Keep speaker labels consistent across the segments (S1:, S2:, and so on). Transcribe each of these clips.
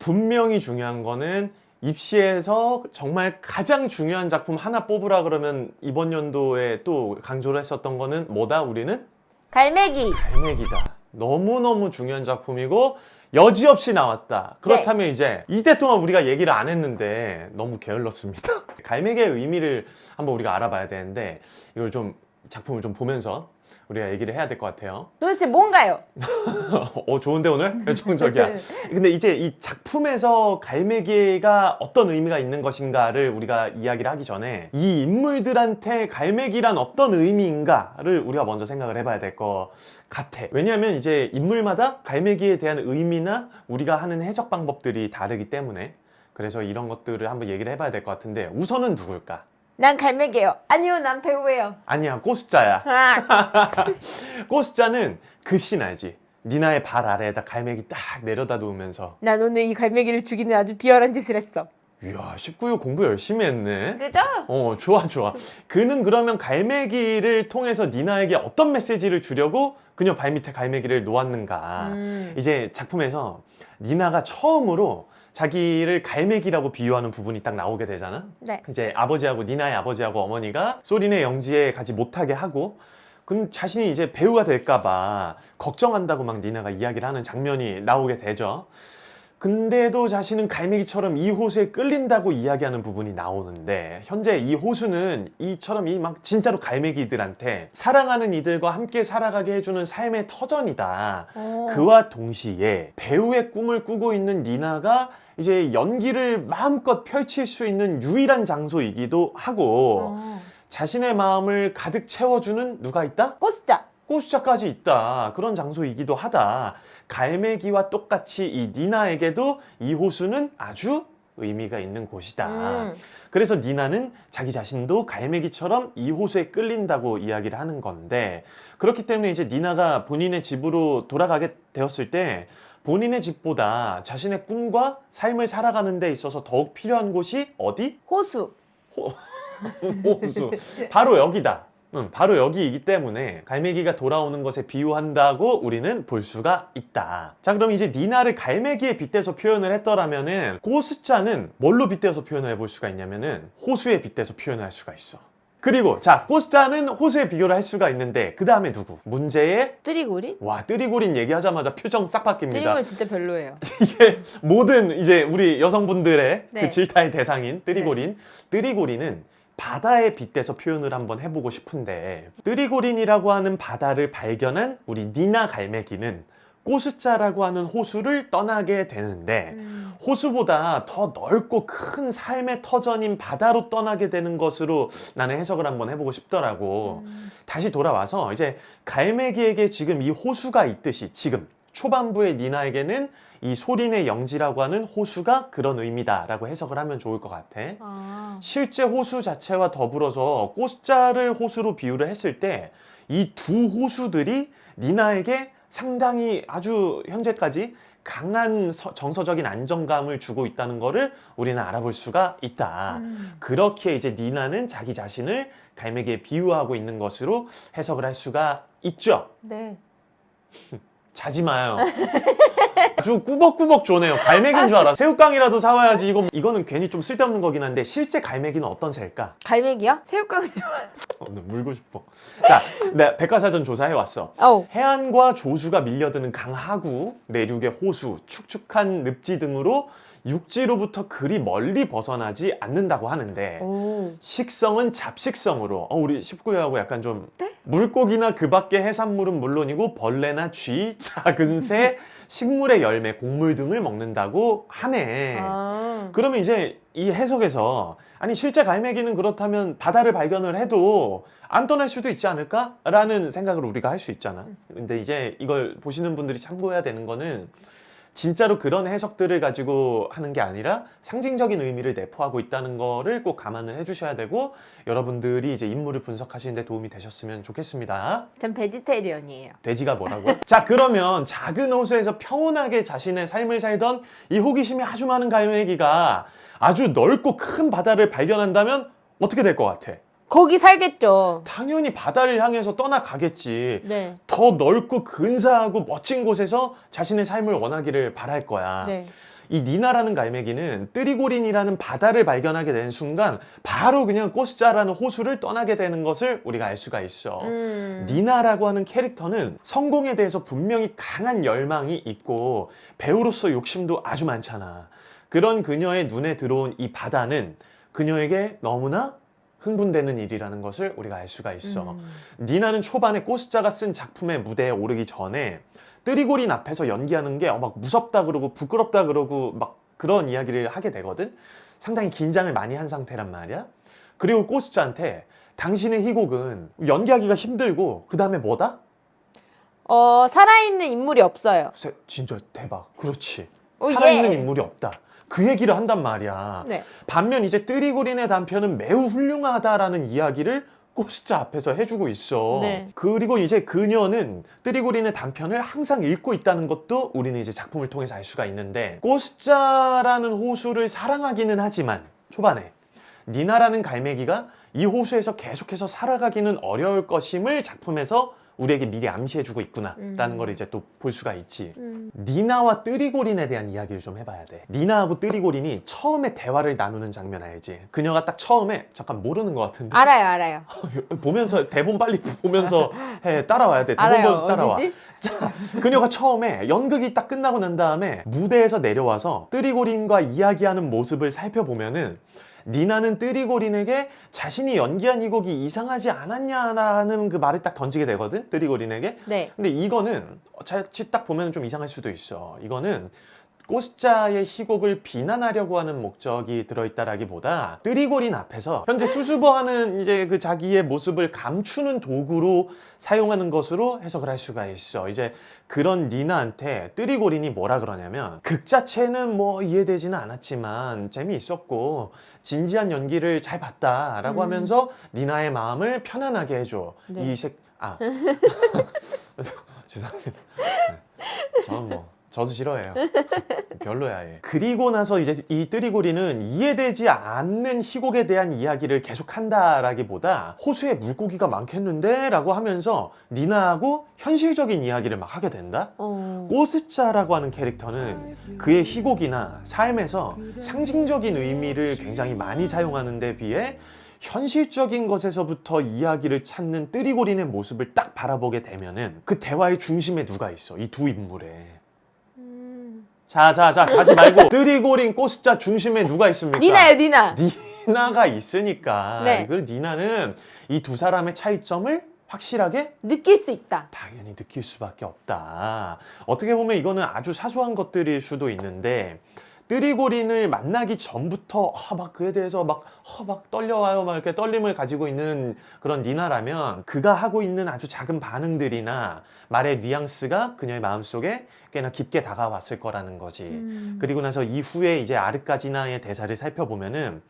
S1: 분명히 중요한 거는 입시에서 정말 가장 중요한 작품 하나 뽑으라 그러면 이번 연도에 또 강조를 했었던 거는 뭐다? 우리는?
S2: 갈매기.
S1: 갈매기다. 너무너무 중요한 작품이고 여지없이 나왔다. 그렇다면 이제 이때 동안 우리가 얘기를 안 했는데 너무 게을렀습니다. 갈매기의 의미를 한번 우리가 알아봐야 되는데 이걸 좀 작품을 좀 보면서 우리가 얘기를 해야 될 것 같아요.
S2: 도대체 뭔가요?
S1: 좋은데 오늘? 열정적이야. 근데 이제 이 작품에서 갈매기가 어떤 의미가 있는 것인가를 우리가 이야기를 하기 전에 이 인물들한테 갈매기란 어떤 의미인가를 우리가 먼저 생각을 해봐야 될 것 같아. 왜냐하면 이제 인물마다 갈매기에 대한 의미나 우리가 하는 해석 방법들이 다르기 때문에 그래서 이런 것들을 한번 얘기를 해봐야 될 것 같은데 우선은 누굴까?
S2: 난 갈매기예요. 아니요, 난 배우예요.
S1: 아니야, 꼬스자야.
S2: 아,
S1: 꼬스자는 그 씬 알지? 니나의 발 아래에다 갈매기 딱 내려다 놓으면서
S2: 난 오늘 이 갈매기를 죽이는 아주 비열한 짓을 했어.
S1: 이야 19유 공부 열심히 했네.
S2: 그죠?
S1: 좋아. 그는 그러면 갈매기를 통해서 니나에게 어떤 메시지를 주려고 그녀 발밑에 갈매기를 놓았는가. 이제 작품에서 니나가 처음으로 자기를 갈매기라고 비유하는 부분이 딱 나오게 되잖아.
S2: 네.
S1: 이제 아버지하고 니나의 아버지하고 어머니가 소린의 영지에 가지 못하게 하고 그럼 자신이 이제 배우가 될까봐 걱정한다고 막 니나가 이야기를 하는 장면이 나오게 되죠. 근데도 자신은 갈매기처럼 이 호수에 끌린다고 이야기하는 부분이 나오는데 현재 이 호수는 이처럼 이 막 진짜로 갈매기들한테 사랑하는 이들과 함께 살아가게 해주는 삶의 터전이다. 그와 동시에 배우의 꿈을 꾸고 있는 니나가 이제 연기를 마음껏 펼칠 수 있는 유일한 장소이기도 하고 자신의 마음을 가득 채워주는 누가 있다?
S2: 꼬스자.
S1: 꼬수자까지 있다. 그런 장소이기도 하다. 갈매기와 똑같이 이 니나에게도 이 호수는 아주 의미가 있는 곳이다. 그래서 니나는 자기 자신도 갈매기처럼 이 호수에 끌린다고 이야기를 하는 건데 그렇기 때문에 이제 니나가 본인의 집으로 돌아가게 되었을 때 본인의 집보다 자신의 꿈과 삶을 살아가는 데 있어서 더욱 필요한 곳이 어디?
S2: 호수.
S1: 호수. 바로 여기다. 바로 여기이기 때문에 갈매기가 돌아오는 것에 비유한다고 우리는 볼 수가 있다. 자, 그럼 이제 니나를 갈매기에 빗대서 표현을 했더라면은 꼬스자는 뭘로 빗대서 표현을 해볼 수가 있냐면은 호수에 빗대서 표현을 할 수가 있어. 그리고 자, 꼬스자는 호수에 비교를 할 수가 있는데 그 다음에 누구? 문제의
S2: 뜨리고리?
S1: 와, 뜨리고린 얘기하자마자 표정 싹 바뀝니다.
S2: 뜨리고리 진짜 별로예요.
S1: 이게 모든 이제 우리 여성분들의
S2: 네.
S1: 그 질타의 대상인 뜨리고린. 뜨리고린은 바다에 빗대서 표현을 한번 해보고 싶은데 뜨리고린이라고 하는 바다를 발견한 우리 니나 갈매기는 꼬스자라고 하는 호수를 떠나게 되는데 호수보다 더 넓고 큰 삶의 터전인 바다로 떠나게 되는 것으로 나는 해석을 한번 해보고 싶더라고. 다시 돌아와서 이제 갈매기에게 지금 이 호수가 있듯이 지금 초반부의 니나에게는 이 소린의 영지라고 하는 호수가 그런 의미다라고 해석을 하면 좋을 것 같아. 실제 호수 자체와 더불어서 꼬스자를 호수로 비유를 했을 때 이 두 호수들이 니나에게 상당히 아주 현재까지 강한 정서적인 안정감을 주고 있다는 것을 우리는 알아볼 수가 있다. 그렇게 이제 니나는 자기 자신을 갈매기에 비유하고 있는 것으로 해석을 할 수가 있죠.
S2: 네.
S1: 자지 마요. 아주 꾸벅꾸벅 조네요. 갈매기인 줄 알아. 새우깡이라도 사와야지. 이거는 괜히 좀 쓸데없는 거긴 한데 실제 갈매기는 어떤 새일까?
S2: 갈매기요? 새우깡이 좋아요.
S1: 나 물고 싶어. 자, 내가 백과사전 조사해 왔어. 해안과 조수가 밀려드는 강하구, 내륙의 호수, 축축한 늪지 등으로 육지로부터 그리 멀리 벗어나지 않는다고 하는데 식성은 잡식성으로 우리 19회하고 약간 좀 물고기나 그 밖의 해산물은 물론이고 벌레나 쥐, 작은 새, 식물의 열매, 곡물 등을 먹는다고 하네. 그러면 이제 이 해석에서 아니 실제 갈매기는 그렇다면 바다를 발견을 해도 안 떠날 수도 있지 않을까? 라는 생각을 우리가 할 수 있잖아. 근데 이제 이걸 보시는 분들이 참고해야 되는 거는 진짜로 그런 해석들을 가지고 하는 게 아니라 상징적인 의미를 내포하고 있다는 거를 꼭 감안을 해주셔야 되고 여러분들이 이제 인물을 분석하시는 데 도움이 되셨으면 좋겠습니다.
S2: 전 베지테리언이에요.
S1: 돼지가 뭐라고? 자, 그러면 작은 호수에서 평온하게 자신의 삶을 살던 이 호기심이 아주 많은 갈매기가 아주 넓고 큰 바다를 발견한다면 어떻게 될 것 같아?
S2: 거기 살겠죠.
S1: 당연히 바다를 향해서 떠나가겠지.
S2: 네.
S1: 더 넓고 근사하고 멋진 곳에서 자신의 삶을 원하기를 바랄 거야.
S2: 네.
S1: 이 니나라는 갈매기는 뜨리고린이라는 바다를 발견하게 되는 순간 바로 그냥 꼬스자라는 호수를 떠나게 되는 것을 우리가 알 수가 있어. 니나라고 하는 캐릭터는 성공에 대해서 분명히 강한 열망이 있고 배우로서 욕심도 아주 많잖아. 그런 그녀의 눈에 들어온 이 바다는 그녀에게 너무나 흥분되는 일이라는 것을 우리가 알 수가 있어. 니나는 초반에 꼬스자가 쓴 작품의 무대에 오르기 전에 뜨리고린 앞에서 연기하는 게 막 무섭다 그러고 부끄럽다 그러고 막 그런 이야기를 하게 되거든. 상당히 긴장을 많이 한 상태란 말이야. 그리고 꼬스자한테 당신의 희곡은 연기하기가 힘들고 그 다음에 뭐다?
S2: 살아있는 인물이 없어요.
S1: 진짜 대박. 그렇지.
S2: 오,
S1: 살아있는
S2: 예.
S1: 인물이 없다. 그 얘기를 한단 말이야.
S2: 네.
S1: 반면 이제 뜨리고린의 단편은 매우 훌륭하다라는 이야기를 꼬스자 앞에서 해주고 있어.
S2: 네.
S1: 그리고 이제 그녀는 뜨리고린의 단편을 항상 읽고 있다는 것도 우리는 이제 작품을 통해서 알 수가 있는데, 꼬스자라는 호수를 사랑하기는 하지만 초반에 니나라는 갈매기가 이 호수에서 계속해서 살아가기는 어려울 것임을 작품에서 우리에게 미리 암시해주고 있구나라는 걸 이제 또 볼 수가 있지. 니나와 뜨리고린에 대한 이야기를 좀 해봐야 돼. 니나하고 뜨리고린이 처음에 대화를 나누는 장면 알지? 그녀가 딱 처음에 잠깐 모르는 것 같은데
S2: 알아요.
S1: 보면서 대본 빨리 보면서 해 따라와야 돼. 대본
S2: 알아요.
S1: 보면서 따라와.
S2: 어디지?
S1: 자, 그녀가 처음에 연극이 딱 끝나고 난 다음에 무대에서 내려와서 뜨리고린과 이야기하는 모습을 살펴보면은 니나는 뜨리고린에게 자신이 연기한 이 곡이 이상하지 않았냐라는 그 말을 딱 던지게 되거든, 뜨리고린에게.
S2: 네.
S1: 근데 이거는 자칫 딱 보면 좀 이상할 수도 있어. 이거는 꼬스자의 희곡을 비난하려고 하는 목적이 들어있다라기보다 뜨리고린 앞에서 현재 수줍어하는 이제 그 자기의 모습을 감추는 도구로 사용하는 것으로 해석을 할 수가 있어. 이제 그런 니나한테 뜨리고린이 뭐라 그러냐면, 극 자체는 뭐 이해되지는 않았지만 재미있었고 진지한 연기를 잘 봤다라고 하면서 니나의 마음을 편안하게 해줘.
S2: 네.
S1: 죄송합니다. 네. 저는 저도 싫어해요. 별로야, 얘. 그리고 나서 이제 이 뜨리고리는 이해되지 않는 희곡에 대한 이야기를 계속 한다라기보다 호수에 물고기가 많겠는데? 라고 하면서 니나하고 현실적인 이야기를 막 하게 된다? 꼬스자라고 하는 캐릭터는 그의 희곡이나 삶에서 상징적인 의미를 굉장히 많이 사용하는 데 비해 현실적인 것에서부터 이야기를 찾는 뜨리고린의 모습을 딱 바라보게 되면은 그 대화의 중심에 누가 있어? 이 두 인물에. 자지 말고 뜨리고린 꼬스자 중심에 누가 있습니까?
S2: 니나요, 니나.
S1: 니나가 있으니까.
S2: 네.
S1: 그리고 니나는 이 두 사람의 차이점을 확실하게
S2: 느낄 수 있다.
S1: 당연히 느낄 수밖에 없다. 어떻게 보면 이거는 아주 사소한 것들일 수도 있는데, 뜨리고린을 만나기 전부터 막 그에 대해서 막 떨려와요, 막 이렇게 떨림을 가지고 있는 그런 니나라면 그가 하고 있는 아주 작은 반응들이나 말의 뉘앙스가 그녀의 마음속에 꽤나 깊게 다가왔을 거라는 거지. 그리고 나서 이후에 이제 아르까지나의 대사를 살펴보면은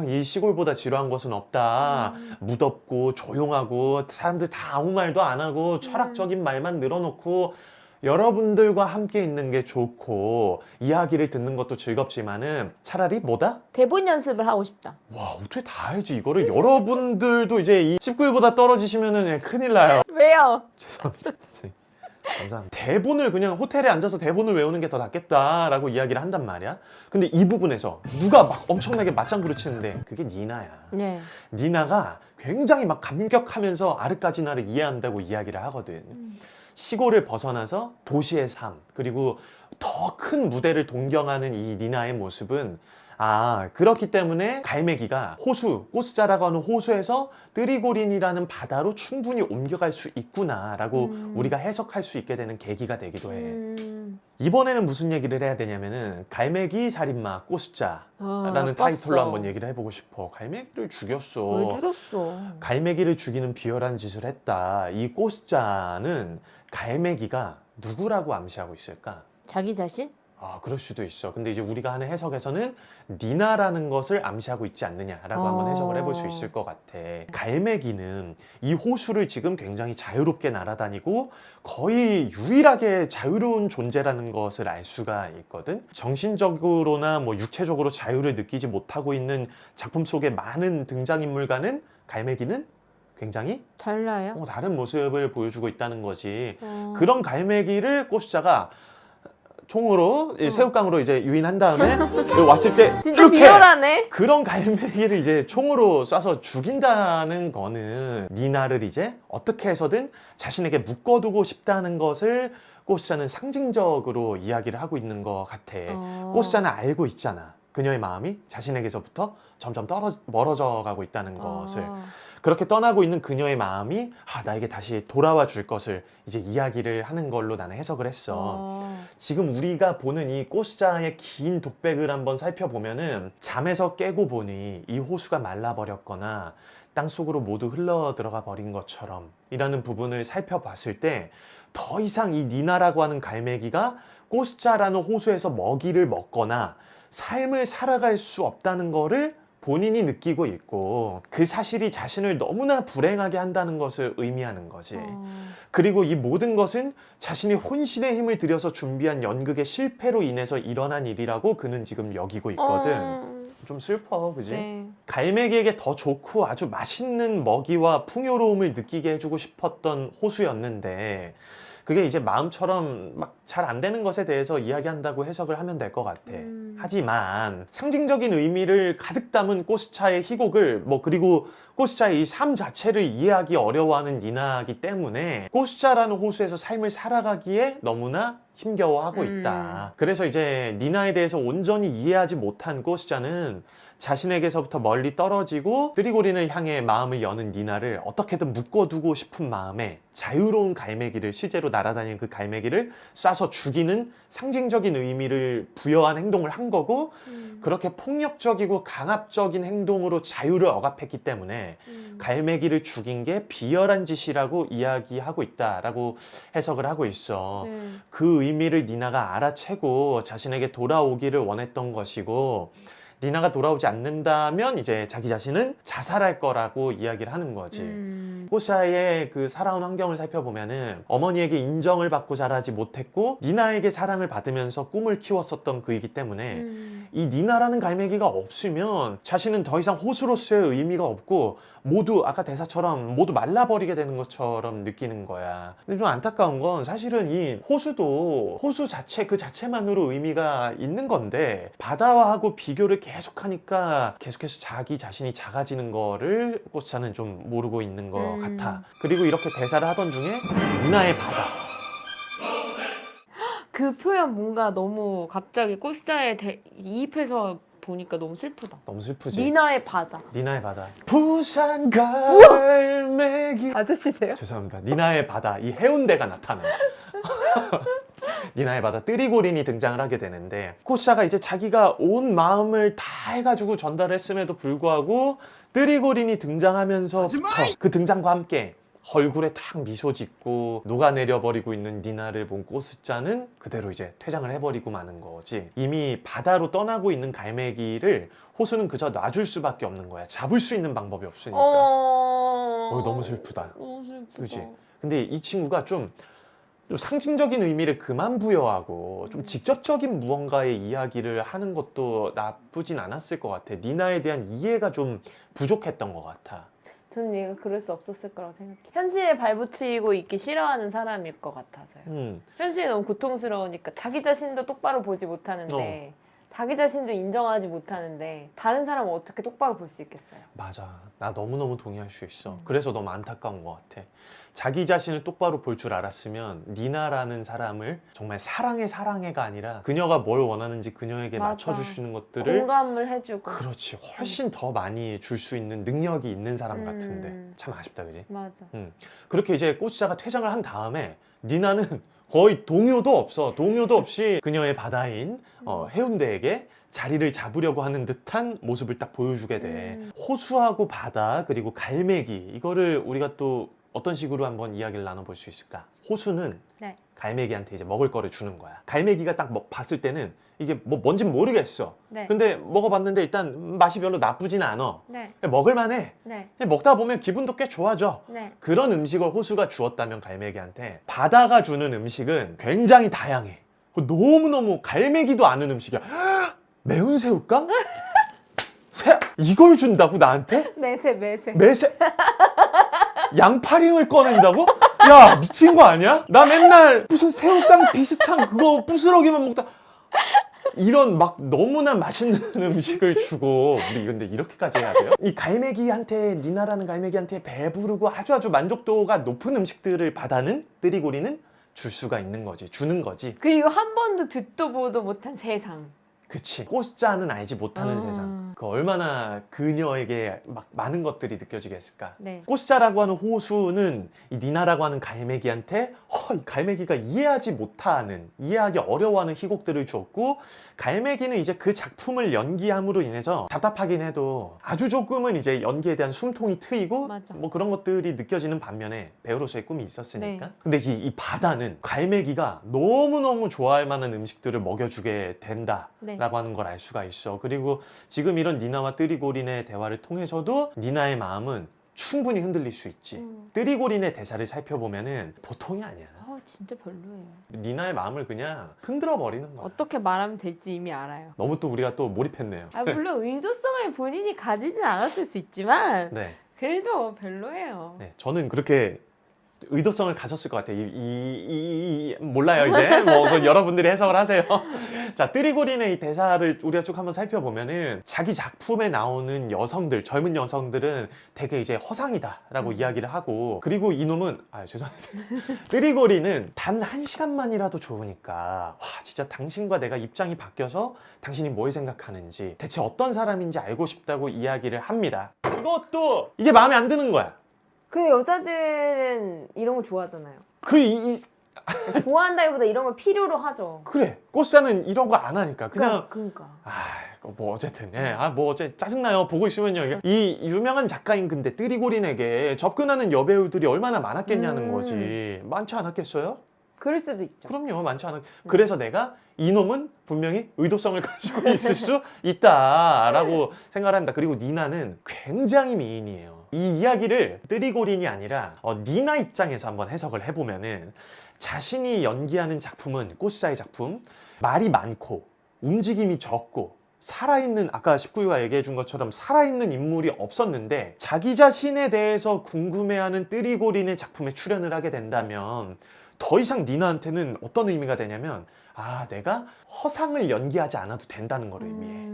S1: 이 시골보다 지루한 것은 없다. 무덥고 조용하고 사람들 다 아무 말도 안 하고 철학적인 말만 늘어놓고 여러분들과 함께 있는 게 좋고 이야기를 듣는 것도 즐겁지만은 차라리 뭐다?
S2: 대본 연습을 하고 싶다.
S1: 와, 어떻게 다 알지? 이거를 여러분들도 이제 이 19일보다 떨어지시면은 큰일 나요.
S2: 왜요?
S1: 죄송합니다. 감사합니다. 대본을 그냥 호텔에 앉아서 대본을 외우는 게 더 낫겠다라고 이야기를 한단 말이야. 근데 이 부분에서 누가 막 엄청나게 맞장구를 치는데 그게 니나야.
S2: 네.
S1: 니나가 굉장히 막 감격하면서 아르까지나를 이해한다고 이야기를 하거든. 시골을 벗어나서 도시의 삶, 그리고 더 큰 무대를 동경하는 이 니나의 모습은 그렇기 때문에 갈매기가 꼬스자라고 하는 호수에서 뜨리고린이라는 바다로 충분히 옮겨갈 수 있구나라고 우리가 해석할 수 있게 되는 계기가 되기도 해. 이번에는 무슨 얘기를 해야 되냐면은 갈매기 살인마 꼬스자라는 타이틀로 한번 얘기를 해보고 싶어. 갈매기를 죽였어.
S2: 왜 죽였어?
S1: 갈매기를 죽이는 비열한 짓을 했다. 이 꼬스자는 갈매기가 누구라고 암시하고 있을까?
S2: 자기 자신?
S1: 그럴 수도 있어. 근데 이제 우리가 하는 해석에서는 니나라는 것을 암시하고 있지 않느냐라고 한번 해석을 해볼 수 있을 것 같아. 갈매기는 이 호수를 지금 굉장히 자유롭게 날아다니고 거의 유일하게 자유로운 존재라는 것을 알 수가 있거든. 정신적으로나 뭐 육체적으로 자유를 느끼지 못하고 있는 작품 속의 많은 등장인물과는 갈매기는 굉장히 다른 모습을 보여주고 있다는 거지. 그런 갈매기를 꼬스자가 총으로 새우깡으로 이제 유인한 다음에 왔을 때
S2: 진짜
S1: 이렇게
S2: 비열하네.
S1: 그런 갈매기를 이제 총으로 쏴서 죽인다는 거는 니나를 이제 어떻게 해서든 자신에게 묶어두고 싶다는 것을 꽃수자는 상징적으로 이야기를 하고 있는 것 같아. 꽃수자는 알고 있잖아. 그녀의 마음이 자신에게서부터 점점 멀어져 가고 있다는 것을. 그렇게 떠나고 있는 그녀의 마음이 나에게 다시 돌아와 줄 것을 이제 이야기를 하는 걸로 나는 해석을 했어. 지금 우리가 보는 이 꽃수자의 긴 독백을 한번 살펴보면은 잠에서 깨고 보니 이 호수가 말라버렸거나 땅속으로 모두 흘러 들어가 버린 것처럼 이라는 부분을 살펴봤을 때 더 이상 이 니나라고 하는 갈매기가 꽃수자라는 호수에서 먹이를 먹거나 삶을 살아갈 수 없다는 거를 본인이 느끼고 있고 그 사실이 자신을 너무나 불행하게 한다는 것을 의미하는 거지. 그리고 이 모든 것은 자신이 혼신의 힘을 들여서 준비한 연극의 실패로 인해서 일어난 일이라고 그는 지금 여기고 있거든. 좀 슬퍼, 그지?
S2: 네.
S1: 갈매기에게 더 좋고 아주 맛있는 먹이와 풍요로움을 느끼게 해주고 싶었던 호수였는데 그게 이제 마음처럼 막 잘 안 되는 것에 대해서 이야기한다고 해석을 하면 될 것 같아. 하지만 상징적인 의미를 가득 담은 꽃수자의 희곡을 그리고 꽃수자의 이 삶 자체를 이해하기 어려워하는 니나이기 때문에 꽃수자라는 호수에서 삶을 살아가기에 너무나 힘겨워하고 있다. 그래서 이제 니나에 대해서 온전히 이해하지 못한 꽃수자는 자신에게서부터 멀리 떨어지고 뜨리고린을 향해 마음을 여는 니나를 어떻게든 묶어두고 싶은 마음에 자유로운 갈매기를 실제로 날아다니는 그 갈매기를 쏴서 죽이는 상징적인 의미를 부여한 행동을 한 거고 그렇게 폭력적이고 강압적인 행동으로 자유를 억압했기 때문에 갈매기를 죽인 게 비열한 짓이라고 이야기하고 있다라고 해석을 하고 있어. 그 의미를 니나가 알아채고 자신에게 돌아오기를 원했던 것이고 니나가 돌아오지 않는다면 이제 자기 자신은 자살할 거라고 이야기를 하는 거지. 꽃수자의 그 살아온 환경을 살펴보면은 어머니에게 인정을 받고 자라지 못했고 니나에게 사랑을 받으면서 꿈을 키웠었던 그이기 때문에 이 니나라는 갈매기가 없으면 자신은 더 이상 호수로서의 의미가 없고 모두 아까 대사처럼 모두 말라버리게 되는 것처럼 느끼는 거야. 근데 좀 안타까운 건 사실은 이 호수도 호수 자체 그 자체만으로 의미가 있는 건데 바다와하고 비교를 계속하니까 계속해서 자기 자신이 작아지는 거를 꽃수자는 좀 모르고 있는 것 같아. 그리고 이렇게 대사를 하던 중에 니나의 바다.
S2: 그 표현 뭔가 너무 갑자기 꽃수자에 이입해서 보니까 너무 슬프다.
S1: 너무 슬프지?
S2: 니나의 바다.
S1: 니나의 바다. 부산 갈매기.
S2: 아저씨세요?
S1: 죄송합니다. 니나의 바다. 이 해운대가 나타나요. 니나의 바다 뜨리고린이 등장을 하게 되는데 꽃수자가 이제 자기가 온 마음을 다 해가지고 전달했음에도 불구하고 뜨리고린이 등장하면서부터 그 등장과 함께 얼굴에 탁 미소 짓고 녹아내려 버리고 있는 니나를 본 꽃수자는 그대로 이제 퇴장을 해버리고 마는 거지. 이미 바다로 떠나고 있는 갈매기를 호수는 그저 놔줄 수밖에 없는 거야. 잡을 수 있는 방법이 없으니까. 너무 슬프다.
S2: 너무 슬프다.
S1: 그치? 근데 이 친구가 좀 상징적인 의미를 그만 부여하고 좀 직접적인 무언가의 이야기를 하는 것도 나쁘진 않았을 것 같아. 니나에 대한 이해가 좀 부족했던 것 같아.
S2: 저는 얘가 그럴 수 없었을 거라고 생각해요. 현실에 발붙이고 있기 싫어하는 사람일 것 같아서요. 현실이 너무 고통스러우니까 자기 자신도 똑바로 보지 못하는데 자기 자신도 인정하지 못하는데 다른 사람은 어떻게 똑바로 볼 수 있겠어요?
S1: 맞아. 나 너무너무 동의할 수 있어. 그래서 너무 안타까운 것 같아. 자기 자신을 똑바로 볼 줄 알았으면 니나라는 사람을 정말 사랑해가 아니라 그녀가 뭘 원하는지 그녀에게
S2: 맞아.
S1: 맞춰줄 수 있는 것들을
S2: 공감을 해주고.
S1: 그렇지. 훨씬 더 많이 줄 수 있는 능력이 있는 사람 같은데 참 아쉽다, 그지?
S2: 맞아.
S1: 그렇게 이제 꽃수자가 퇴장을 한 다음에 니나는 거의 동요도 없이 그녀의 바다인 해운대에게 자리를 잡으려고 하는 듯한 모습을 딱 보여주게 돼. 호수하고 바다 그리고 갈매기 이거를 우리가 또 어떤 식으로 한번 이야기를 나눠볼 수 있을까? 호수는
S2: 네.
S1: 갈매기한테 이제 먹을 거를 주는 거야. 갈매기가 딱 봤을 때는 이게 뭔진 모르겠어.
S2: 네.
S1: 근데 먹어봤는데 일단 맛이 별로 나쁘진 않아.
S2: 네.
S1: 먹을만해.
S2: 네.
S1: 먹다 보면 기분도 꽤 좋아져.
S2: 네.
S1: 그런 음식을 호수가 주었다면 갈매기한테 바다가 주는 음식은 굉장히 다양해. 너무너무 갈매기도 아는 음식이야. 매운 새우깡? 이걸 준다고 나한테?
S2: 매세.
S1: 매세 양파링을 꺼낸다고? 야 미친 거 아니야? 나 맨날 무슨 새우깡 비슷한 그거 부스러기만 먹다 이런 막 너무나 맛있는 음식을 주고 우리 근데 이렇게까지 해야 돼요? 이 갈매기한테 니나라는 갈매기한테 배부르고 아주 만족도가 높은 음식들을 바다는 뜨리고리는 줄 수가 있는 거지 주는 거지.
S2: 그리고 한 번도 듣도 보도 못한 세상.
S1: 그치. 꽃자는 알지 못하는
S2: 아.
S1: 세상. 그 얼마나 그녀에게 막 많은 것들이 느껴지겠을까.
S2: 네.
S1: 꽃자라고 하는 호수는 이 니나라고 하는 갈매기한테 이 갈매기가 이해하기 어려워하는 희곡들을 주었고 갈매기는 이제 그 작품을 연기함으로 인해서 답답하긴 해도 아주 조금은 이제 연기에 대한 숨통이 트이고
S2: 맞아.
S1: 뭐 그런 것들이 느껴지는 반면에 배우로서의 꿈이 있었으니까.
S2: 네.
S1: 근데 이 바다는 갈매기가 너무너무 좋아할 만한 음식들을 먹여주게 된다.
S2: 네.
S1: 라고 하는 걸 알 수가 있어. 그리고 지금 이런 니나와 뜨리고린의 대화를 통해서도 니나의 마음은 충분히 흔들릴 수 있지. 뜨리고린의 대사를 살펴보면은 보통이 아니야.
S2: 진짜 별로예요.
S1: 니나의 마음을 그냥 흔들어 버리는 거야.
S2: 어떻게 말하면 될지 이미 알아요.
S1: 너무 또 우리가 또 몰입했네요.
S2: 물론 의도성을 본인이 가지진 않았을 수 있지만
S1: 네.
S2: 그래도 별로예요.
S1: 네. 저는 그렇게 의도성을 가졌을 것 같아요. 몰라요, 이제. 뭐, 그건 여러분들이 해석을 하세요. 자, 뜨리고린의 이 대사를 우리가 쭉 한번 살펴보면은 자기 작품에 나오는 여성들, 젊은 여성들은 되게 이제 허상이다라고 이야기를 하고 그리고 이놈은, 죄송합니다. 뜨리고린은 단 1시간만이라도 좋으니까 와, 진짜 당신과 내가 입장이 바뀌어서 당신이 뭘 생각하는지 대체 어떤 사람인지 알고 싶다고 이야기를 합니다. 이것도 이게 마음에 안 드는 거야.
S2: 그 여자들은 이런 거 좋아하잖아요.
S1: 좋아한다기보다
S2: 이런 걸 필요로 하죠.
S1: 그래. 꽃사는 이런 거 안 하니까 그냥
S2: 그러니까.
S1: 뭐 어쨌든 뭐 어째 짜증나요. 보고 있으면요. 이 유명한 작가인 근데 뜨리고린에게 접근하는 여배우들이 얼마나 많았겠냐는 거지. 많지 않았겠어요?
S2: 그럴 수도 있죠.
S1: 그럼요. 많지 않았. 그래서 내가 이놈은 분명히 의도성을 가지고 있을 수 있다라고 생각을 합니다. 그리고 니나는 굉장히 미인이에요. 이 이야기를 뜨리고린이 아니라 니나 입장에서 한번 해석을 해보면은 자신이 연기하는 작품은 꽃사의 작품 말이 많고 움직임이 적고 살아있는 아까 19유가 얘기해 준 것처럼 살아있는 인물이 없었는데 자기 자신에 대해서 궁금해하는 뜨리고린의 작품에 출연을 하게 된다면 더 이상 니나한테는 어떤 의미가 되냐면 내가 허상을 연기하지 않아도 된다는 걸 의미해.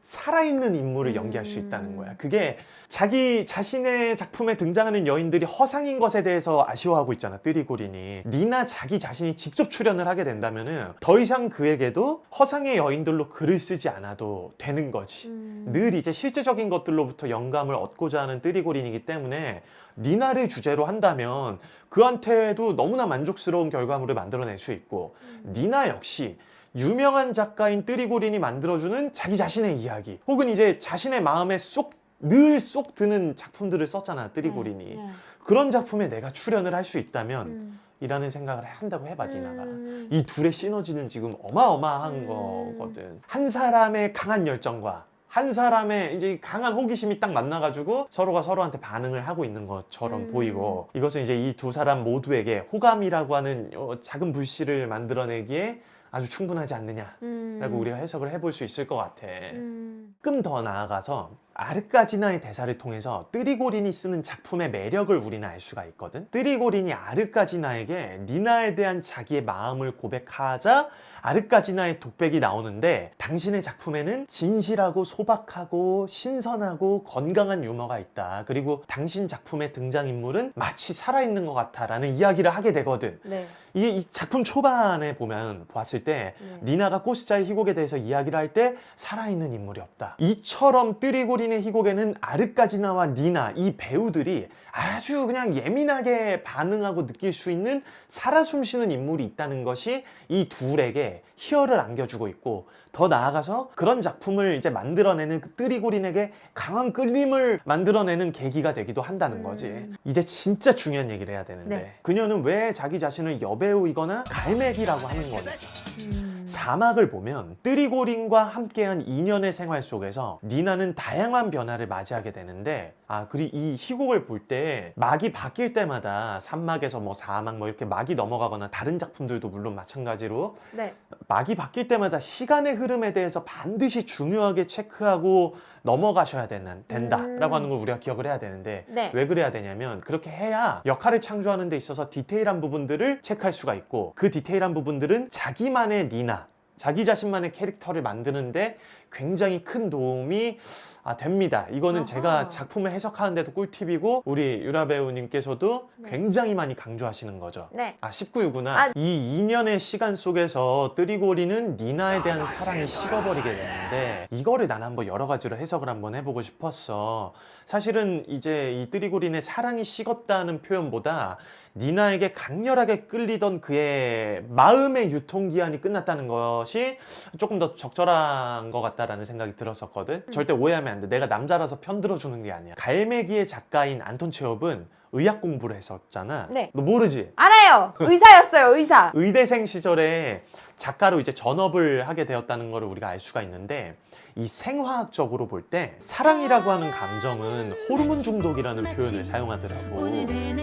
S1: 살아있는 인물을 연기할 수 있다는 거야. 그게 자기 자신의 작품에 등장하는 여인들이 허상인 것에 대해서 아쉬워하고 있잖아, 뜨리고린이. 니나 자기 자신이 직접 출연을 하게 된다면은 더 이상 그에게도 허상의 여인들로 글을 쓰지 않아도 되는 거지. 늘 이제 실제적인 것들로부터 영감을 얻고자 하는 뜨리고린이기 때문에 니나를 주제로 한다면 그한테도 너무나 만족스러운 결과물을 만들어낼 수 있고 니나 역시 유명한 작가인 뜨리고린이 만들어주는 자기 자신의 이야기 혹은 이제 자신의 마음에 늘 쏙 드는 작품들을 썼잖아, 뜨리고린이. 그런 작품에 내가 출연을 할 수 있다면 이라는 생각을 한다고 해봐, 니나가. 이 둘의 시너지는 지금 어마어마한 거거든. 한 사람의 강한 열정과 한 사람의 이제 강한 호기심이 딱 만나가지고 서로가 서로한테 반응을 하고 있는 것처럼 보이고 이것은 이제 이 두 사람 모두에게 호감이라고 하는 작은 불씨를 만들어내기에 아주 충분하지 않느냐라고 우리가 해석을 해볼 수 있을 것 같아. 조금 더 나아가서 아르까지나의 대사를 통해서 뜨리고린이 쓰는 작품의 매력을 우리는 알 수가 있거든. 뜨리고린이 아르까지나에게 니나에 대한 자기의 마음을 고백하자 아르까지나의 독백이 나오는데 당신의 작품에는 진실하고 소박하고 신선하고 건강한 유머가 있다. 그리고 당신 작품의 등장인물은 마치 살아있는 것 같아 라는 이야기를 하게 되거든.
S2: 네.
S1: 이게 이 작품 초반에 봤을 때 니나가 꽃자의 희곡에 대해서 이야기를 할 때 살아있는 인물이 없다. 이처럼 뜨리고린의 희곡에는 아르까지나와 니나 이 배우들이 아주 그냥 예민하게 반응하고 느낄 수 있는 살아 숨쉬는 인물이 있다는 것이 이 둘에게 희열을 안겨주고 있고 더 나아가서 그런 작품을 이제 만들어내는 그 뜨리고린에게 강한 끌림을 만들어내는 계기가 되기도 한다는 거지. 이제 진짜 중요한 얘기를 해야 되는데 그녀는 왜 자기 자신을 여배우이거나 갈매기라고 하는 거냐. 자막을 보면 뜨리고린과 함께한 2년의 생활 속에서 니나는 다양한 변화를 맞이하게 되는데, 그리고 이 희곡을 볼 때 막이 바뀔 때마다 산막에서 뭐 사막 뭐 이렇게 막이 넘어가거나 다른 작품들도 물론 마찬가지로
S2: 네.
S1: 막이 바뀔 때마다 시간의 흐름에 대해서 반드시 중요하게 체크하고 넘어가셔야 된다라고 하는 걸 우리가 기억을 해야 되는데,
S2: 네.
S1: 왜 그래야 되냐면 그렇게 해야 역할을 창조하는 데 있어서 디테일한 부분들을 체크할 수가 있고, 그 디테일한 부분들은 자기만의 니나, 자기 자신만의 캐릭터를 만드는데 굉장히 큰 도움이 됩니다. 이거는
S2: 아하.
S1: 제가 작품을 해석하는데도 꿀팁이고 우리 유라 배우님께서도
S2: 네.
S1: 굉장히 많이 강조하시는 거죠.
S2: 네.
S1: 19유구나. 이 2년의 시간 속에서 뜨리고리는 니나에 대한 사랑이 식어버리게 되는데, 이거를 난 한번 여러 가지로 해석을 한번 해보고 싶었어. 사실은 이제 이 뜨리고린의 사랑이 식었다는 표현보다 니나에게 강렬하게 끌리던 그의 마음의 유통기한이 끝났다는 것이 조금 더 적절한 것 같다라는 생각이 들었었거든. 절대 오해하면 안 돼. 내가 남자라서 편들어주는 게 아니야. 갈매기의 작가인 안톤 체홉은 의학 공부를 했었잖아.
S2: 네.
S1: 너 모르지?
S2: 알아요. 의사였어요. 의사.
S1: 의대생 시절에 작가로 이제 전업을 하게 되었다는 것을 우리가 알 수가 있는데, 이 생화학적으로 볼 때 사랑이라고 하는 감정은 호르몬 중독이라는 표현을 사용하더라고.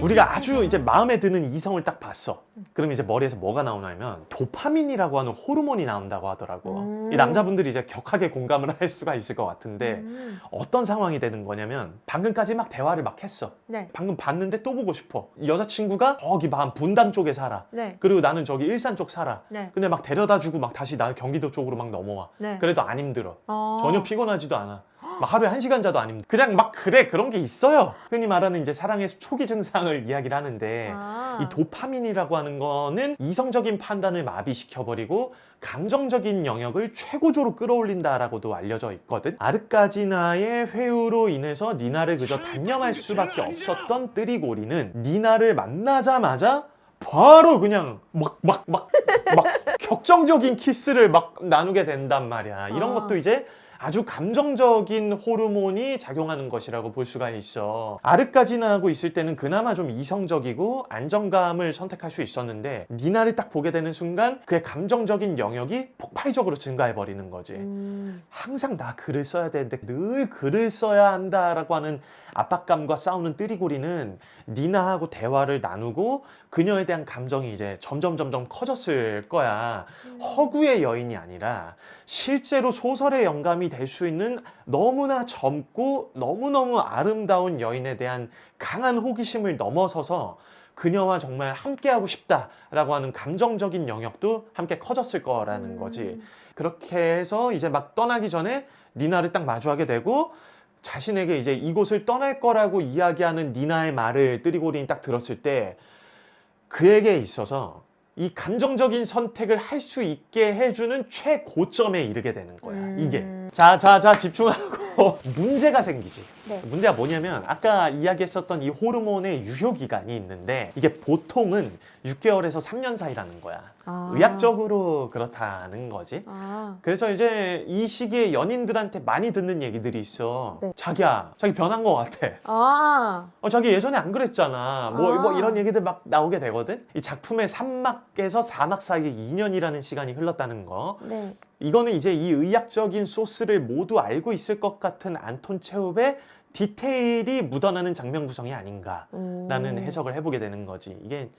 S1: 우리가 아주 이제 마음에 드는 이성을 딱 봤어. 그럼 이제 머리에서 뭐가 나오냐면 도파민이라고 하는 호르몬이 나온다고 하더라고. 이 남자분들이 이제 격하게 공감을 할 수가 있을 것 같은데, 어떤 상황이 되는 거냐면 방금까지 막 대화를 막 했어.
S2: 네.
S1: 방금 봤는데 또 보고 싶어. 여자친구가 저기 막 분당 쪽에 살아.
S2: 네.
S1: 그리고 나는 저기 일산 쪽 살아.
S2: 네.
S1: 근데 막 데려다주고 막 다시 나 경기도 쪽으로 막 넘어와.
S2: 네.
S1: 그래도 안 힘들어.
S2: 어.
S1: 전혀 피곤하지도 않아. 막 하루에 1시간 자도 안 힘들어. 그냥 막 그래, 그런 게 있어요. 흔히 말하는 이제 사랑의 초기 증상을 이야기를 하는데, 이 도파민이라고 하는 거는 이성적인 판단을 마비시켜버리고 감정적인 영역을 최고조로 끌어올린다라고도 알려져 있거든. 아르까지나의 회유로 인해서 니나를 그저 단념할 수밖에 없었던 뜨리고리는 니나를 만나자마자 바로 그냥 막 격정적인 키스를 막 나누게 된단 말이야. 이런 것도 이제 아주 감정적인 호르몬이 작용하는 것이라고 볼 수가 있어. 아르까지나하고 있을 때는 그나마 좀 이성적이고 안정감을 선택할 수 있었는데, 니나를 딱 보게 되는 순간 그의 감정적인 영역이 폭발적으로 증가해 버리는 거지. 항상 나 글을 써야 되는데 늘 글을 써야 한다라고 하는 압박감과 싸우는 뜨리고리는 니나하고 대화를 나누고 그녀에 대한 감정이 이제 점점 커졌을 거야. 허구의 여인이 아니라 실제로 소설의 영감이 될 수 있는 너무나 젊고 너무너무 아름다운 여인에 대한 강한 호기심을 넘어서서 그녀와 정말 함께하고 싶다라고 하는 감정적인 영역도 함께 커졌을 거라는 거지. 그렇게 해서 이제 막 떠나기 전에 니나를 딱 마주하게 되고, 자신에게 이제 이곳을 떠날 거라고 이야기하는 니나의 말을 뜨리고린이 딱 들었을 때 그에게 있어서 이 감정적인 선택을 할 수 있게 해주는 최고점에 이르게 되는 거야. 이게 자 집중하고 문제가 생기지.
S2: 네.
S1: 문제가 뭐냐면 아까 이야기했었던 이 호르몬의 유효기간이 있는데, 이게 보통은 6개월에서 3년 사이라는 거야. 의학적으로 그렇다는 거지. 그래서 이제 이 시기에 연인들한테 많이 듣는 얘기들이 있어.
S2: 네.
S1: 자기야, 자기 변한 것 같아. 자기 예전에 안 그랬잖아. 뭐 이런 얘기들 막 나오게 되거든. 이 작품의 3막에서 4막 사이에 2년이라는 시간이 흘렀다는 거.
S2: 네.
S1: 이거는 이제 이 의학적인 소스를 모두 알고 있을 것 같은 안톤 체홉의 디테일이 묻어나는 장면 구성이 아닌가라는 해석을 해보게 되는 거지. 이게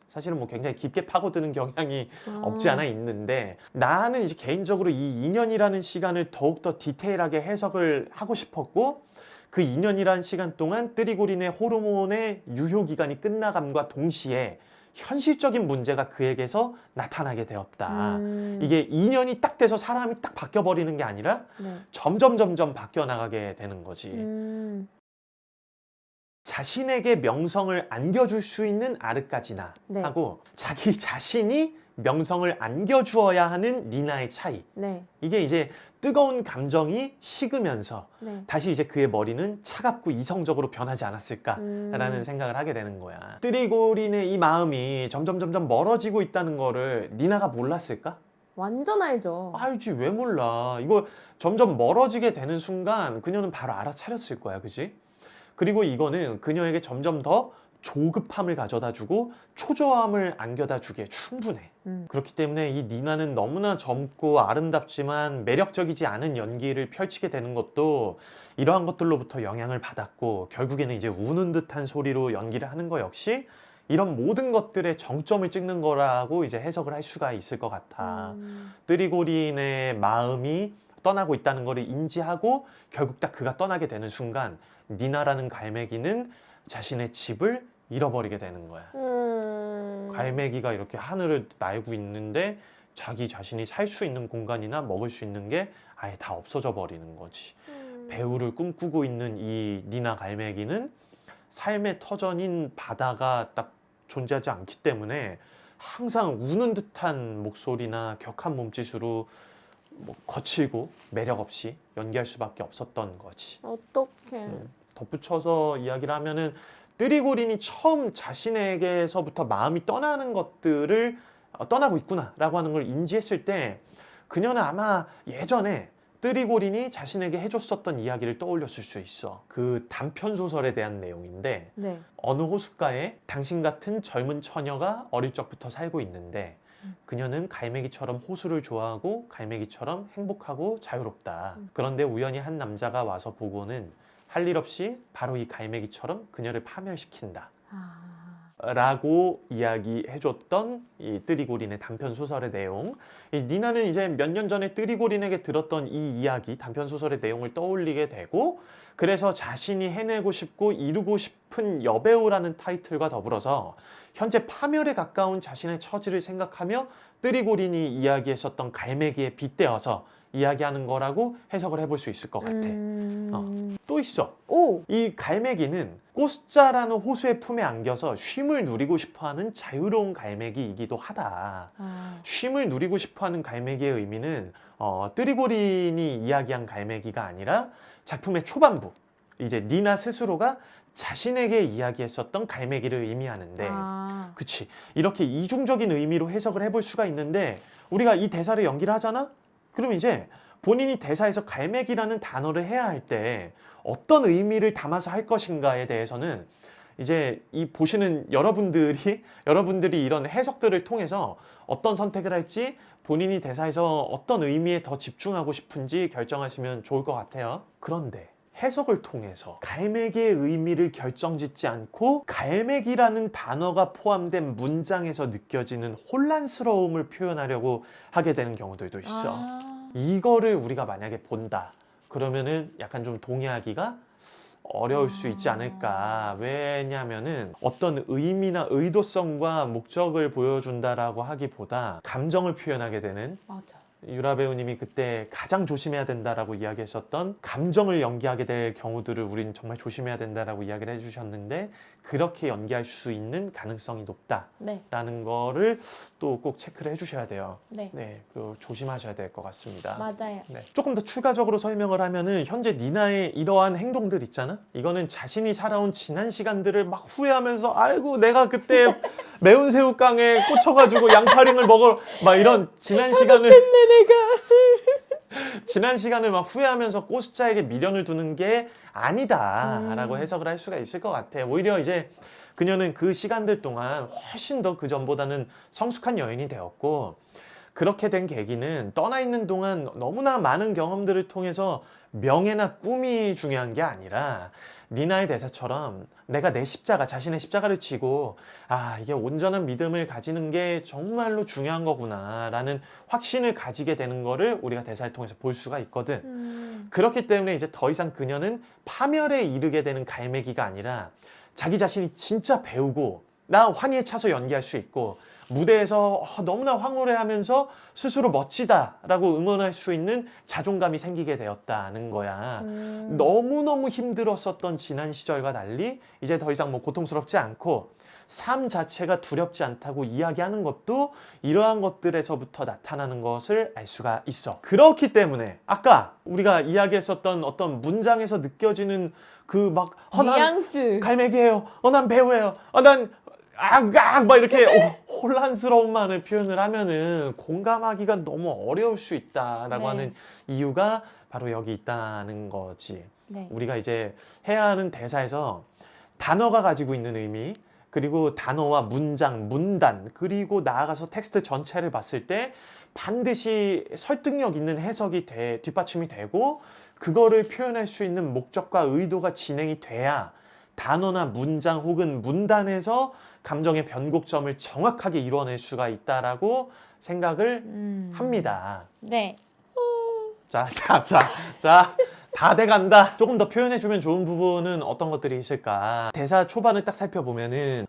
S1: 사실은 뭐 굉장히 깊게 파고드는 경향이 없지 않아 있는데, 나는 이제 개인적으로 이 2년이라는 시간을 더욱더 디테일하게 해석을 하고 싶었고, 그 2년이라는 시간 동안 뜨리고린의 호르몬의 유효기간이 끝나감과 동시에 현실적인 문제가 그에게서 나타나게 되었다. 이게 2년이 딱 돼서 사람이 딱 바뀌어버리는 게 아니라
S2: 네.
S1: 점점 바뀌어 나가게 되는 거지. 자신에게 명성을 안겨줄 수 있는 아르까지나
S2: 네.
S1: 하고 자기 자신이 명성을 안겨주어야 하는 니나의 차이.
S2: 네.
S1: 이게 이제 뜨거운 감정이 식으면서
S2: 네.
S1: 다시 이제 그의 머리는 차갑고 이성적으로 변하지 않았을까라는 생각을 하게 되는 거야. 뜨리고린의 이 마음이 점점 멀어지고 있다는 거를 니나가 몰랐을까?
S2: 완전 알죠.
S1: 알지, 왜 몰라. 이거 점점 멀어지게 되는 순간 그녀는 바로 알아차렸을 거야, 그지? 그리고 이거는 그녀에게 점점 더 조급함을 가져다주고 초조함을 안겨다주기에 충분해. 그렇기 때문에 이 니나는 너무나 젊고 아름답지만 매력적이지 않은 연기를 펼치게 되는 것도 이러한 것들로부터 영향을 받았고, 결국에는 이제 우는 듯한 소리로 연기를 하는 거 역시 이런 모든 것들의 정점을 찍는 거라고 이제 해석을 할 수가 있을 것 같아. 뜨리고린의 마음이 떠나고 있다는 것을 인지하고 결국 딱 그가 떠나게 되는 순간 니나라는 갈매기는 자신의 집을 잃어버리게 되는 거야. 갈매기가 이렇게 하늘을 날고 있는데 자기 자신이 살 수 있는 공간이나 먹을 수 있는 게 아예 다 없어져 버리는 거지. 배우를 꿈꾸고 있는 이 니나 갈매기는 삶의 터전인 바다가 딱 존재하지 않기 때문에 항상 우는 듯한 목소리나 격한 몸짓으로 뭐 거칠고 매력 없이 연기할 수밖에 없었던 거지.
S2: 어떡해.
S1: 덧붙여서 이야기를 하면은 뜨리고린이 처음 자신에게서부터 마음이 떠나는 것들을 떠나고 있구나라고 하는 걸 인지했을 때 그녀는 아마 예전에 뜨리고린이 자신에게 해줬었던 이야기를 떠올렸을 수 있어. 그 단편 소설에 대한 내용인데
S2: 네.
S1: 어느 호숫가에 당신 같은 젊은 처녀가 어릴 적부터 살고 있는데 그녀는 갈매기처럼 호수를 좋아하고 갈매기처럼 행복하고 자유롭다. 그런데 우연히 한 남자가 와서 보고는 할 일 없이 바로 이 갈매기처럼 그녀를 파멸시킨다. 라고 이야기해줬던 이 뜨리고린의 단편 소설의 내용. 이 니나는 이제 몇 년 전에 뜨리고린에게 들었던 이 이야기, 단편 소설의 내용을 떠올리게 되고, 그래서 자신이 해내고 싶고 이루고 싶은 여배우라는 타이틀과 더불어서 현재 파멸에 가까운 자신의 처지를 생각하며 뜨리고린이 이야기했었던 갈매기에 빗대어서 이야기하는 거라고 해석을 해볼 수 있을 것 같아. 또 있어. 이 갈매기는 꼬스자라는 호수의 품에 안겨서 쉼을 누리고 싶어하는 자유로운 갈매기이기도 하다. 쉼을 누리고 싶어하는 갈매기의 의미는 뜨리고린이 이야기한 갈매기가 아니라 작품의 초반부, 이제 니나 스스로가 자신에게 이야기했었던 갈매기를 의미하는데, 그치, 이렇게 이중적인 의미로 해석을 해볼 수가 있는데, 우리가 이 대사를 연기를 하잖아? 그럼 이제 본인이 대사에서 갈매기라는 단어를 해야 할 때 어떤 의미를 담아서 할 것인가에 대해서는 이제 이 보시는 여러분들이 이런 해석들을 통해서 어떤 선택을 할지, 본인이 대사에서 어떤 의미에 더 집중하고 싶은지 결정하시면 좋을 것 같아요. 그런데 해석을 통해서 갈매기의 의미를 결정짓지 않고 갈매기라는 단어가 포함된 문장에서 느껴지는 혼란스러움을 표현하려고 하게 되는 경우들도 있어. 이거를 우리가 만약에 본다 그러면은 약간 좀 동의하기가 어려울 수 있지 않을까. 왜냐면은 어떤 의미나 의도성과 목적을 보여준다라고 하기보다 감정을 표현하게 되는,
S2: 맞아.
S1: 유라 배우님이 그때 가장 조심해야 된다라고 이야기했었던 감정을 연기하게 될 경우들을 우리는 정말 조심해야 된다라고 이야기를 해주셨는데, 그렇게 연기할 수 있는 가능성이 높다라는 거를 또 꼭 체크를 해주셔야 돼요. 네, 그 조심하셔야 될 것 같습니다.
S2: 맞아요.
S1: 네. 조금 더 추가적으로 설명을 하면은 현재 니나의 이러한 행동들 있잖아? 이거는 자신이 살아온 지난 시간들을 막 후회하면서 아이고 내가 그때 매운 새우깡에 꽂혀가지고 양파링을 먹어 막 이런 지난 시간을 지난 시간을 막 후회하면서 꼬스자에게 미련을 두는 게 아니다라고 해석을 할 수가 있을 것 같아요. 오히려 이제 그녀는 그 시간들 동안 훨씬 더 그 전보다는 성숙한 여인이 되었고, 그렇게 된 계기는 떠나 있는 동안 너무나 많은 경험들을 통해서 명예나 꿈이 중요한 게 아니라 니나의 대사처럼 내가 내 십자가, 자신의 십자가를 지고 이게 온전한 믿음을 가지는 게 정말로 중요한 거구나 라는 확신을 가지게 되는 거를 우리가 대사를 통해서 볼 수가 있거든. 그렇기 때문에 이제 더 이상 그녀는 파멸에 이르게 되는 갈매기가 아니라 자기 자신이 진짜 배우고 나 환희에 차서 연기할 수 있고 무대에서 너무나 황홀해하면서 스스로 멋지다라고 응원할 수 있는 자존감이 생기게 되었다는 거야. 너무너무 힘들었었던 지난 시절과 달리 이제 더 이상 뭐 고통스럽지 않고 삶 자체가 두렵지 않다고 이야기하는 것도 이러한 것들에서부터 나타나는 것을 알 수가 있어. 그렇기 때문에 아까 우리가 이야기했었던 어떤 문장에서 느껴지는 그 막
S2: 뉘앙스,
S1: 갈매기예요, 난 배우예요, 난 막 이렇게 혼란스러움만을 표현을 하면은 공감하기가 너무 어려울 수 있다라고 하는 이유가 바로 여기 있다는 거지. 우리가 이제 해야 하는 대사에서 단어가 가지고 있는 의미, 그리고 단어와 문장, 문단, 그리고 나아가서 텍스트 전체를 봤을 때 반드시 설득력 있는 해석이 뒷받침이 되고 그거를 표현할 수 있는 목적과 의도가 진행이 돼야 단어나 문장 혹은 문단에서 감정의 변곡점을 정확하게 이루어낼 수가 있다라고 생각을 합니다.
S2: 네.
S1: 자, 다 돼간다. 조금 더 표현해주면 좋은 부분은 어떤 것들이 있을까? 대사 초반을 딱 살펴보면은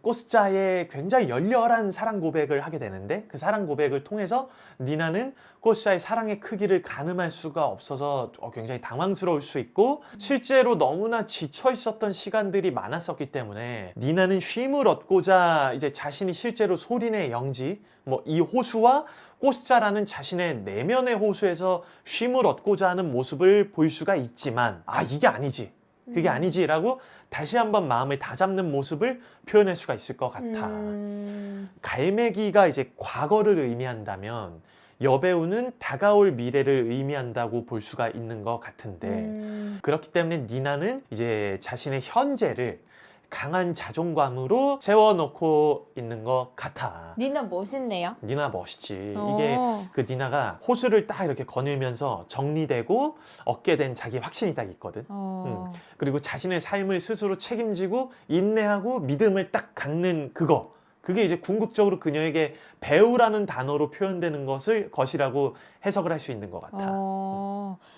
S1: 꼬스자의 굉장히 열렬한 사랑 고백을 하게 되는데 그 사랑 고백을 통해서 니나는 꼬스자의 사랑의 크기를 가늠할 수가 없어서 굉장히 당황스러울 수 있고 실제로 너무나 지쳐 있었던 시간들이 많았었기 때문에 니나는 쉼을 얻고자 이제 자신이 실제로 소린의 영지 뭐 이 호수와 꼬스자라는 자신의 내면의 호수에서 쉼을 얻고자 하는 모습을 볼 수가 있지만 이게 아니지 그게 아니지라고 다시 한번 마음을 다잡는 모습을 표현할 수가 있을 것 같아. 갈매기가 이제 과거를 의미한다면 여배우는 다가올 미래를 의미한다고 볼 수가 있는 것 같은데 그렇기 때문에 니나는 이제 자신의 현재를 강한 자존감으로 세워놓고 있는 것 같아.
S2: 니나 멋있네요.
S1: 니나 멋있지. 이게 그 니나가 호수를 딱 이렇게 거닐면서 정리되고 얻게 된 자기 확신이 딱 있거든. 그리고 자신의 삶을 스스로 책임지고 인내하고 믿음을 딱 갖는 그게 이제 궁극적으로 그녀에게 배우라는 단어로 표현되는 것이라고 해석을 할 수 있는 것 같아.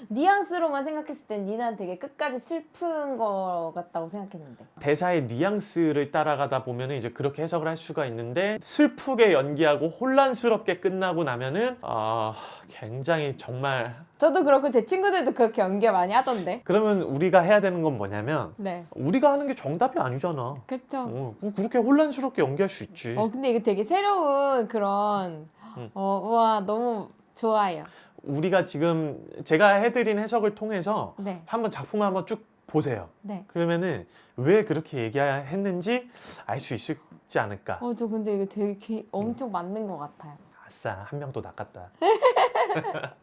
S2: 뉘앙스로만 생각했을 땐 니나는 되게 끝까지 슬픈 것 같다고 생각했는데
S1: 대사의 뉘앙스를 따라가다 보면은 이제 그렇게 해석을 할 수가 있는데 슬프게 연기하고 혼란스럽게 끝나고 나면은 굉장히 정말
S2: 저도 그렇고 제 친구들도 그렇게 연기 많이 하던데.
S1: 그러면 우리가 해야 되는 건 뭐냐면
S2: 네.
S1: 우리가 하는 게 정답이 아니잖아.
S2: 그렇죠.
S1: 그렇게 혼란스럽게 연기할 수 있지.
S2: 근데 이거 되게 새로운 그런 와 너무 좋아요.
S1: 우리가 지금 제가 해드린 해석을 통해서
S2: 네.
S1: 한번 작품을 한번 쭉 보세요.
S2: 네.
S1: 그러면은 왜 그렇게 얘기했는지 알 수 있지 않을까.
S2: 저 근데 이거 되게 엄청 맞는 것 같아요.
S1: 아싸, 한 명 또 낚았다.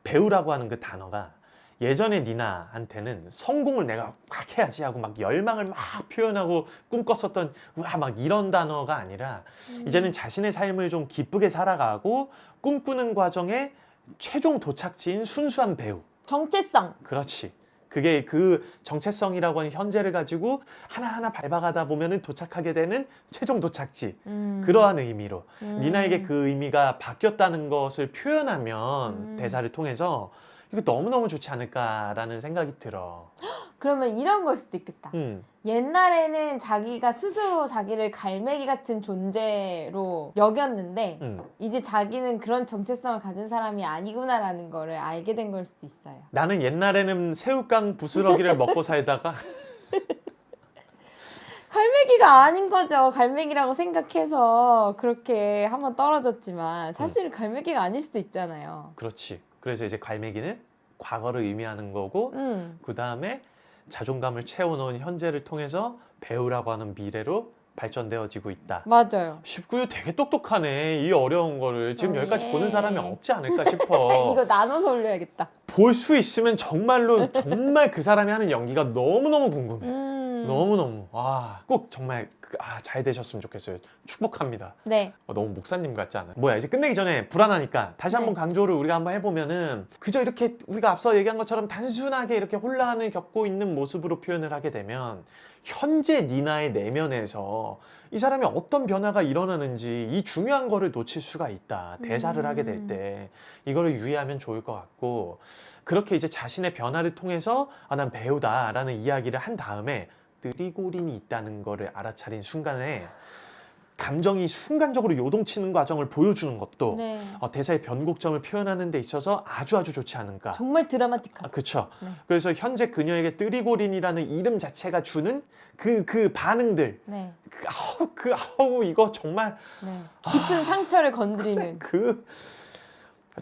S1: 배우라고 하는 그 단어가 예전에 니나한테는 성공을 내가 막 해야지 하고 막 열망을 막 표현하고 꿈꿨었던 막 이런 단어가 아니라 이제는 자신의 삶을 좀 기쁘게 살아가고 꿈꾸는 과정에 최종 도착지인 순수한 배우.
S2: 정체성.
S1: 그렇지. 그게 그 정체성이라고 하는 현재를 가지고 하나하나 밟아가다 보면은 도착하게 되는 최종 도착지. 그러한 의미로 니나에게 그 의미가 바뀌었다는 것을 표현하면 대사를 통해서 이거 너무너무 좋지 않을까라는 생각이 들어.
S2: 그러면 이런 걸 수도 있겠다. 옛날에는 자기가 스스로 자기를 갈매기 같은 존재로 여겼는데 이제 자기는 그런 정체성을 가진 사람이 아니구나라는 거를 알게 된 걸 수도 있어요.
S1: 나는 옛날에는 새우깡 부스러기를 먹고 살다가
S2: 갈매기가 아닌 거죠. 갈매기라고 생각해서 그렇게 한번 떨어졌지만 사실 갈매기가 아닐 수도 있잖아요.
S1: 그렇지. 그래서 이제 갈매기는 과거를 의미하는 거고 그 다음에 자존감을 채워놓은 현재를 통해서 배우라고 하는 미래로 발전되어지고 있다.
S2: 맞아요.
S1: 19유 되게 똑똑하네. 이 어려운 거를 지금 여기까지 보는 사람이 없지 않을까 싶어.
S2: 이거 나눠서 올려야겠다.
S1: 볼 수 있으면 정말로 정말 그 사람이 하는 연기가 너무너무 궁금해. 너무너무. 꼭 정말 잘 되셨으면 좋겠어요. 축복합니다.
S2: 네.
S1: 너무 목사님 같지 않아요? 뭐야, 이제 끝내기 전에 불안하니까 다시 한번 강조를 우리가 한번 해보면은 그저 이렇게 우리가 앞서 얘기한 것처럼 단순하게 이렇게 혼란을 겪고 있는 모습으로 표현을 하게 되면 현재 니나의 내면에서 이 사람이 어떤 변화가 일어나는지 이 중요한 거를 놓칠 수가 있다. 대사를 하게 될 때 이거를 유의하면 좋을 것 같고 그렇게 이제 자신의 변화를 통해서 난 배우다라는 이야기를 한 다음에 느리고린이 있다는 거를 알아차린 순간에 감정이 순간적으로 요동치는 과정을 보여주는 것도 대사의 변곡점을 표현하는 데 있어서 아주 좋지 않을까.
S2: 정말 드라마틱하다.
S1: 그렇죠.
S2: 네.
S1: 그래서 현재 그녀에게 뜨리고린이라는 이름 자체가 주는 그 반응들.
S2: 네.
S1: 이거 정말
S2: 깊은 상처를 건드리는.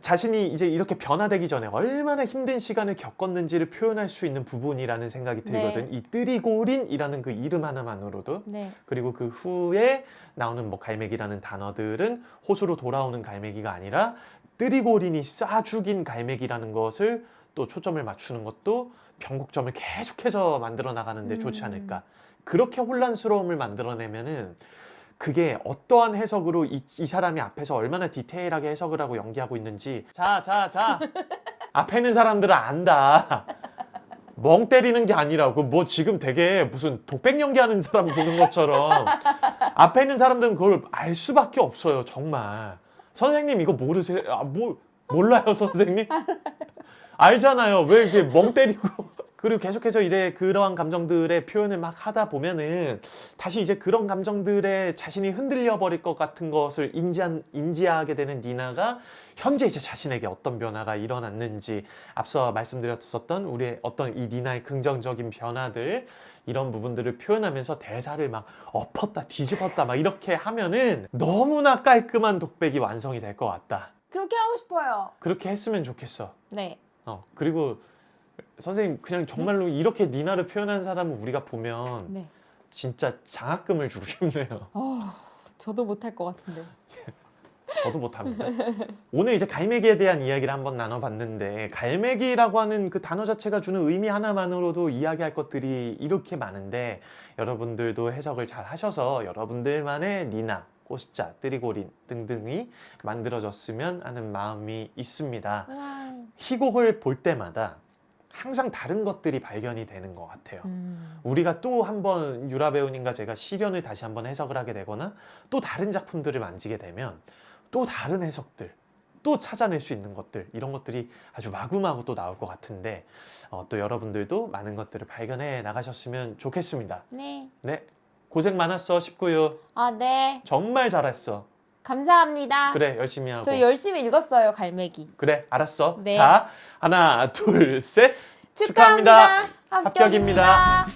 S1: 자신이 이제 이렇게 변화되기 전에 얼마나 힘든 시간을 겪었는지를 표현할 수 있는 부분이라는 생각이 들거든. 이 뜨리고린이라는 그 이름 하나만으로도. 그리고 그 후에 나오는 뭐 갈매기라는 단어들은 호수로 돌아오는 갈매기가 아니라 뜨리고린이 쏴 죽인 갈매기라는 것을 또 초점을 맞추는 것도 변곡점을 계속해서 만들어 나가는데 좋지 않을까. 그렇게 혼란스러움을 만들어내면은 그게 어떠한 해석으로 이 사람이 앞에서 얼마나 디테일하게 해석을 하고 연기하고 있는지 자 앞에 있는 사람들은 안다. 멍 때리는 게 아니라고 뭐 지금 되게 무슨 독백 연기하는 사람 보는 것처럼 앞에 있는 사람들은 그걸 알 수밖에 없어요. 정말. 선생님 이거 모르세요? 몰라요 선생님? 알잖아요. 왜 이렇게 멍 때리고 그리고 계속해서 이래 그러한 감정들의 표현을 막 하다 보면은 다시 이제 그런 감정들에 자신이 흔들려 버릴 것 같은 것을 인지하게 되는 니나가 현재 이제 자신에게 어떤 변화가 일어났는지 앞서 말씀드렸었던 우리의 어떤 이 니나의 긍정적인 변화들 이런 부분들을 표현하면서 대사를 막 엎었다 뒤집었다 막 이렇게 하면은 너무나 깔끔한 독백이 완성이 될 것 같다.
S2: 그렇게 하고 싶어요.
S1: 그렇게 했으면 좋겠어.
S2: 네.
S1: 그리고 선생님 그냥 정말로 이렇게 니나를 표현한 사람을 우리가 보면
S2: 네.
S1: 진짜 장학금을 주고 싶네요.
S2: 저도 못할 것 같은데.
S1: 저도 못합니다. 오늘 이제 갈매기에 대한 이야기를 한번 나눠봤는데 갈매기라고 하는 그 단어 자체가 주는 의미 하나만으로도 이야기할 것들이 이렇게 많은데 여러분들도 해석을 잘 하셔서 여러분들만의 니나, 꼬스자, 뜨리고린 등등이 만들어졌으면 하는 마음이 있습니다. 희곡을 볼 때마다 항상 다른 것들이 발견이 되는 것 같아요. 우리가 또 한번 유라 배우님과 제가 시련을 다시 한번 해석을 하게 되거나 또 다른 작품들을 만지게 되면 또 다른 해석들, 또 찾아낼 수 있는 것들 이런 것들이 아주 마구마구 또 나올 것 같은데 또 여러분들도 많은 것들을 발견해 나가셨으면 좋겠습니다.
S2: 네.
S1: 네, 고생 많았어 19유.
S2: 네.
S1: 정말 잘했어.
S2: 감사합니다.
S1: 그래 열심히 하고.
S2: 저 열심히 읽었어요, 갈매기.
S1: 그래 알았어.
S2: 네.
S1: 자 하나 둘 셋
S2: 축하합니다.
S1: 합격입니다.